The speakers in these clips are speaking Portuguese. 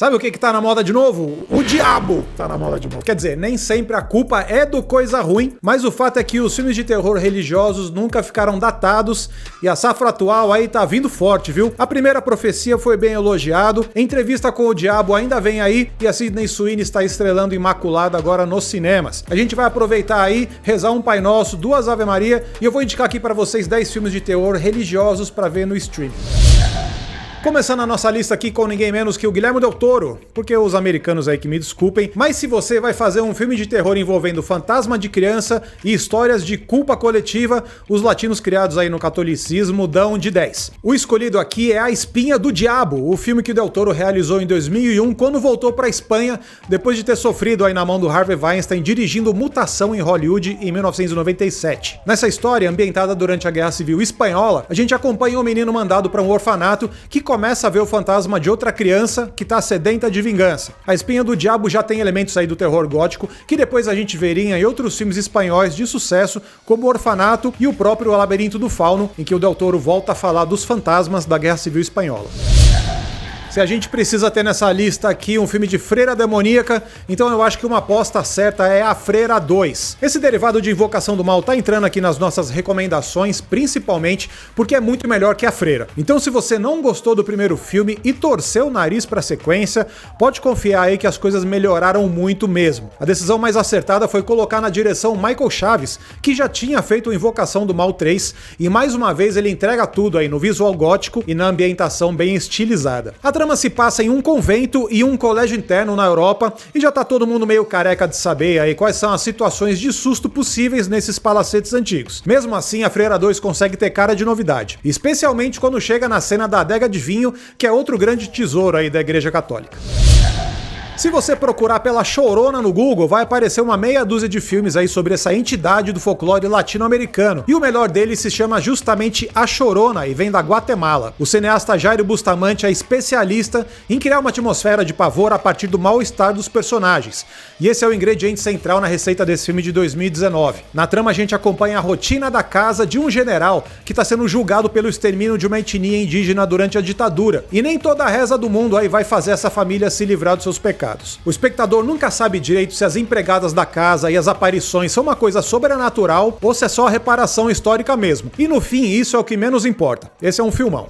Sabe o que tá na moda de novo? O diabo tá na moda de novo. Quer dizer, nem sempre a culpa é do coisa ruim, mas o fato é que os filmes de terror religiosos nunca ficaram datados e a safra atual aí tá vindo forte, viu? A primeira profecia foi bem elogiado, Entrevista com o Diabo ainda vem aí e a Sydney Sweeney está estrelando Imaculada agora nos cinemas. A gente vai aproveitar aí, rezar um Pai Nosso, 2 Ave Maria e eu vou indicar aqui pra vocês 10 filmes de terror religiosos pra ver no stream. Começando a nossa lista aqui com ninguém menos que o Guillermo del Toro, porque os americanos aí que me desculpem, mas se você vai fazer um filme de terror envolvendo fantasma de criança e histórias de culpa coletiva, os latinos criados aí no catolicismo dão de 10. O escolhido aqui é A Espinha do Diabo, o filme que o del Toro realizou em 2001 quando voltou pra Espanha, depois de ter sofrido aí na mão do Harvey Weinstein dirigindo Mutação em Hollywood em 1997. Nessa história, ambientada durante a Guerra Civil Espanhola, a gente acompanha um menino mandado para um orfanato que começa a ver o fantasma de outra criança que tá sedenta de vingança. A Espinha do Diabo já tem elementos aí do terror gótico, que depois a gente veria em outros filmes espanhóis de sucesso, como O Orfanato e o próprio O Labirinto do Fauno, em que o del Toro volta a falar dos fantasmas da Guerra Civil Espanhola. Se a gente precisa ter nessa lista aqui um filme de freira demoníaca, então eu acho que uma aposta certa é A Freira 2. Esse derivado de Invocação do Mal tá entrando aqui nas nossas recomendações, principalmente porque é muito melhor que A Freira. Então se você não gostou do primeiro filme e torceu o nariz pra sequência, pode confiar aí que as coisas melhoraram muito mesmo. A decisão mais acertada foi colocar na direção Michael Chaves, que já tinha feito Invocação do Mal 3, e mais uma vez ele entrega tudo aí no visual gótico e na ambientação bem estilizada. A trama se passa em um convento e um colégio interno na Europa e já tá todo mundo meio careca de saber aí quais são as situações de susto possíveis nesses palacetes antigos. Mesmo assim, A Freira 2 consegue ter cara de novidade, especialmente quando chega na cena da adega de vinho, que é outro grande tesouro aí da Igreja Católica. Se você procurar pela Chorona no Google, vai aparecer uma meia dúzia de filmes aí sobre essa entidade do folclore latino-americano. E o melhor deles se chama justamente A Chorona e vem da Guatemala. O cineasta Jairo Bustamante é especialista em criar uma atmosfera de pavor a partir do mal-estar dos personagens. E esse é o ingrediente central na receita desse filme de 2019. Na trama a gente acompanha a rotina da casa de um general que está sendo julgado pelo extermínio de uma etnia indígena durante a ditadura. E nem toda a reza do mundo aí vai fazer essa família se livrar dos seus pecados. O espectador nunca sabe direito se as empregadas da casa e as aparições são uma coisa sobrenatural ou se é só reparação histórica mesmo. E no fim, isso é o que menos importa. Esse é um filmão.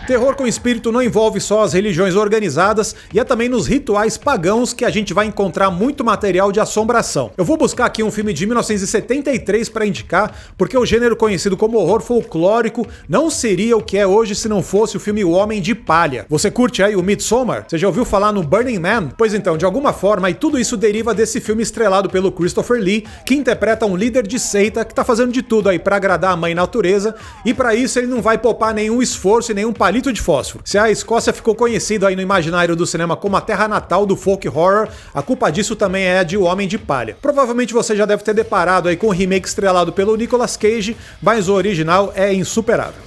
Terror com espírito não envolve só as religiões organizadas e é também nos rituais pagãos que a gente vai encontrar muito material de assombração. Eu vou buscar aqui um filme de 1973 para indicar, porque o gênero conhecido como horror folclórico não seria o que é hoje se não fosse o filme O Homem de Palha. Você curte aí o Midsommar? Você já ouviu falar no Burning Man? Pois então, de alguma forma, e tudo isso deriva desse filme estrelado pelo Christopher Lee, que interpreta um líder de seita que tá fazendo de tudo aí para agradar a mãe natureza, e para isso ele não vai poupar nenhum esforço e nenhum palito de fósforo. Se a Escócia ficou conhecida aí no imaginário do cinema como a terra natal do folk horror, a culpa disso também é de O Homem de Palha. Provavelmente você já deve ter deparado aí com o remake estrelado pelo Nicolas Cage, mas o original é insuperável.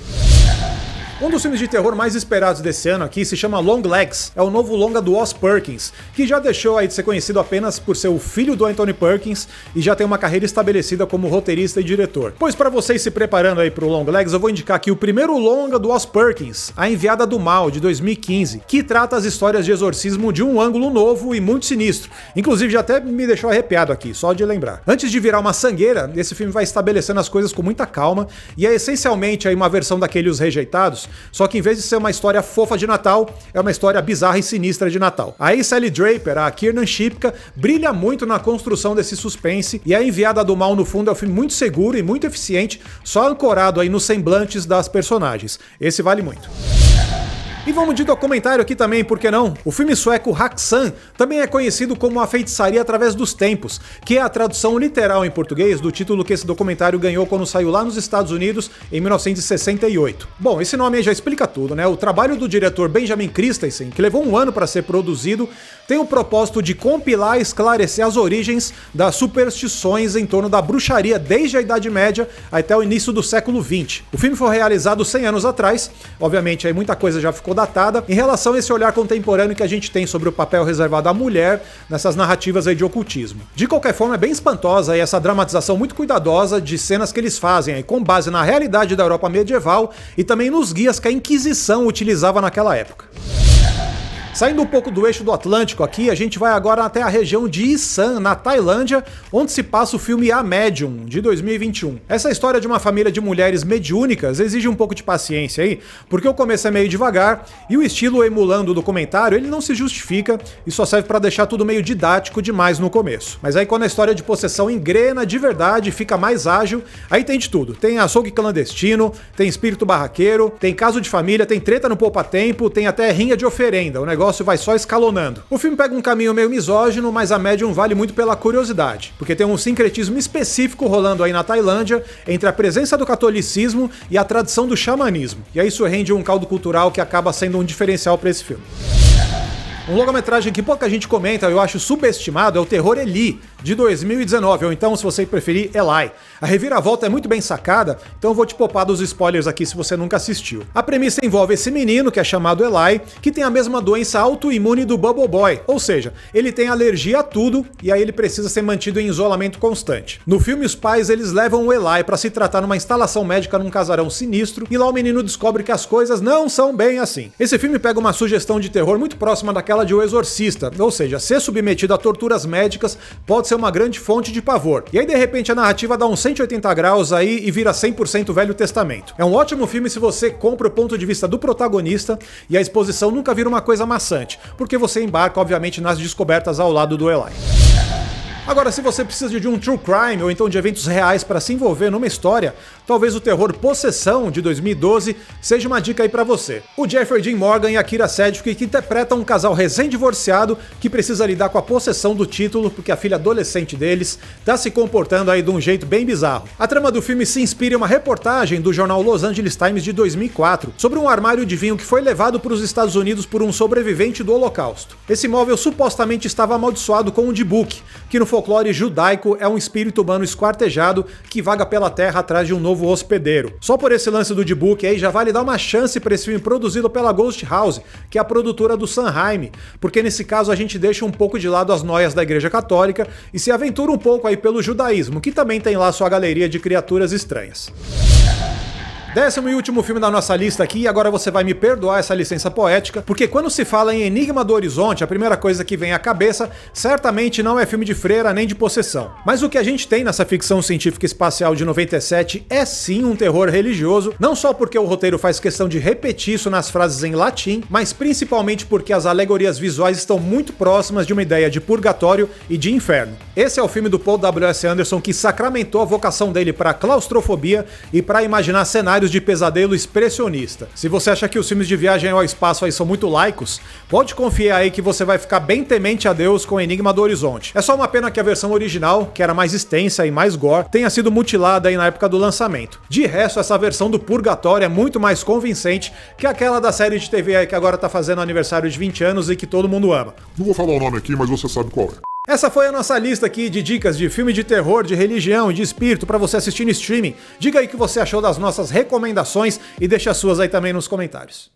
Um dos filmes de terror mais esperados desse ano aqui se chama Long Legs, é o novo longa do Oz Perkins, que já deixou aí de ser conhecido apenas por ser o filho do Anthony Perkins e já tem uma carreira estabelecida como roteirista e diretor. Pois para vocês se preparando aí pro Long Legs, eu vou indicar aqui o primeiro longa do Oz Perkins, A Enviada do Mal, de 2015, que trata as histórias de exorcismo de um ângulo novo e muito sinistro. Inclusive já até me deixou arrepiado aqui, só de lembrar. Antes de virar uma sangueira, esse filme vai estabelecendo as coisas com muita calma e é essencialmente aí uma versão daquele Os Rejeitados, só que em vez de ser uma história fofa de Natal, é uma história bizarra e sinistra de Natal. Aí Sally Draper, a Kiernan Shipka, brilha muito na construção desse suspense e A Enviada do Mal, no fundo, é um filme muito seguro e muito eficiente, só ancorado aí nos semblantes das personagens. Esse vale muito. E vamos de documentário aqui também, por que não? O filme sueco Haxan também é conhecido como A Feitiçaria Através dos Tempos, que é a tradução literal em português do título que esse documentário ganhou quando saiu lá nos Estados Unidos em 1968. Bom, esse nome aí já explica tudo, né? O trabalho do diretor Benjamin Christensen, que levou um ano para ser produzido, tem o propósito de compilar e esclarecer as origens das superstições em torno da bruxaria desde a Idade Média até o início do século XX. O filme foi realizado 100 anos atrás, obviamente aí muita coisa já ficou datada, em relação a esse olhar contemporâneo que a gente tem sobre o papel reservado à mulher nessas narrativas aí de ocultismo. De qualquer forma, é bem espantosa aí essa dramatização muito cuidadosa de cenas que eles fazem aí, com base na realidade da Europa medieval e também nos guias que a Inquisição utilizava naquela época. Saindo um pouco do eixo do Atlântico aqui, a gente vai agora até a região de Isan, na Tailândia, onde se passa o filme A Medium, de 2021. Essa história de uma família de mulheres mediúnicas exige um pouco de paciência aí, porque o começo é meio devagar e o estilo emulando o documentário, ele não se justifica e só serve pra deixar tudo meio didático demais no começo. Mas aí quando a história de possessão engrena de verdade, fica mais ágil, aí tem de tudo. Tem açougue clandestino, tem espírito barraqueiro, tem caso de família, tem treta no poupa-tempo, tem até rinha de oferenda. O negócio vai só escalonando. O filme pega um caminho meio misógino, mas A Medium vale muito pela curiosidade, porque tem um sincretismo específico rolando aí na Tailândia entre a presença do catolicismo e a tradição do xamanismo. E aí isso rende um caldo cultural que acaba sendo um diferencial para esse filme. Um longa-metragem que pouca gente comenta, eu acho subestimado, é o Terror Eli, de 2019, ou então, se você preferir, Eli. A reviravolta é muito bem sacada, então eu vou te poupar dos spoilers aqui se você nunca assistiu. A premissa envolve esse menino, que é chamado Eli, que tem a mesma doença autoimune do Bubble Boy, ou seja, ele tem alergia a tudo e aí ele precisa ser mantido em isolamento constante. No filme, os pais eles levam o Eli para se tratar numa instalação médica num casarão sinistro e lá o menino descobre que as coisas não são bem assim. Esse filme pega uma sugestão de terror muito próxima daquela de O Exorcista, ou seja, ser submetido a torturas médicas pode ser uma grande fonte de pavor. E aí de repente a narrativa dá uns 180 graus aí e vira 100% Velho Testamento. É um ótimo filme se você compra o ponto de vista do protagonista e a exposição nunca vira uma coisa maçante, porque você embarca obviamente nas descobertas ao lado do Eli. Agora, se você precisa de um true crime ou então de eventos reais para se envolver numa história, talvez o terror Possessão, de 2012, seja uma dica aí pra você. O Jeffrey Dean Morgan e a Kyra Sedgwick que interpretam um casal recém-divorciado que precisa lidar com a possessão do título porque a filha adolescente deles tá se comportando aí de um jeito bem bizarro. A trama do filme se inspira em uma reportagem do jornal Los Angeles Times de 2004 sobre um armário de vinho que foi levado para os Estados Unidos por um sobrevivente do Holocausto. Esse móvel supostamente estava amaldiçoado com um Dybbuk, que no folclore judaico é um espírito humano esquartejado que vaga pela terra atrás de um novo hospedeiro. Só por esse lance do Dybbuk aí já vale dar uma chance para esse filme produzido pela Ghost House, que é a produtora do Sanheim, porque nesse caso a gente deixa um pouco de lado as noias da Igreja Católica e se aventura um pouco aí pelo judaísmo, que também tem lá sua galeria de criaturas estranhas. 10º e último filme da nossa lista aqui, e agora você vai me perdoar essa licença poética, porque quando se fala em Enigma do Horizonte, a primeira coisa que vem à cabeça certamente não é filme de freira nem de possessão. Mas o que a gente tem nessa ficção científica espacial de 97 é sim um terror religioso, não só porque o roteiro faz questão de repetir isso nas frases em latim, mas principalmente porque as alegorias visuais estão muito próximas de uma ideia de purgatório e de inferno. Esse é o filme do Paul W.S. Anderson que sacramentou a vocação dele para claustrofobia e para imaginar cenários de pesadelo expressionista. Se você acha que os filmes de viagem ao espaço aí são muito laicos, pode confiar aí que você vai ficar bem temente a Deus com Enigma do Horizonte. É só uma pena que a versão original, que era mais extensa e mais gore, tenha sido mutilada aí na época do lançamento. De resto, essa versão do Purgatório é muito mais convincente que aquela da série de TV aí que agora tá fazendo aniversário de 20 anos e que todo mundo ama. Não vou falar o nome aqui, mas você sabe qual é. Essa foi a nossa lista aqui de dicas de filme de terror, de religião e de espírito para você assistir no streaming. Diga aí o que você achou das nossas recomendações e deixa as suas aí também nos comentários.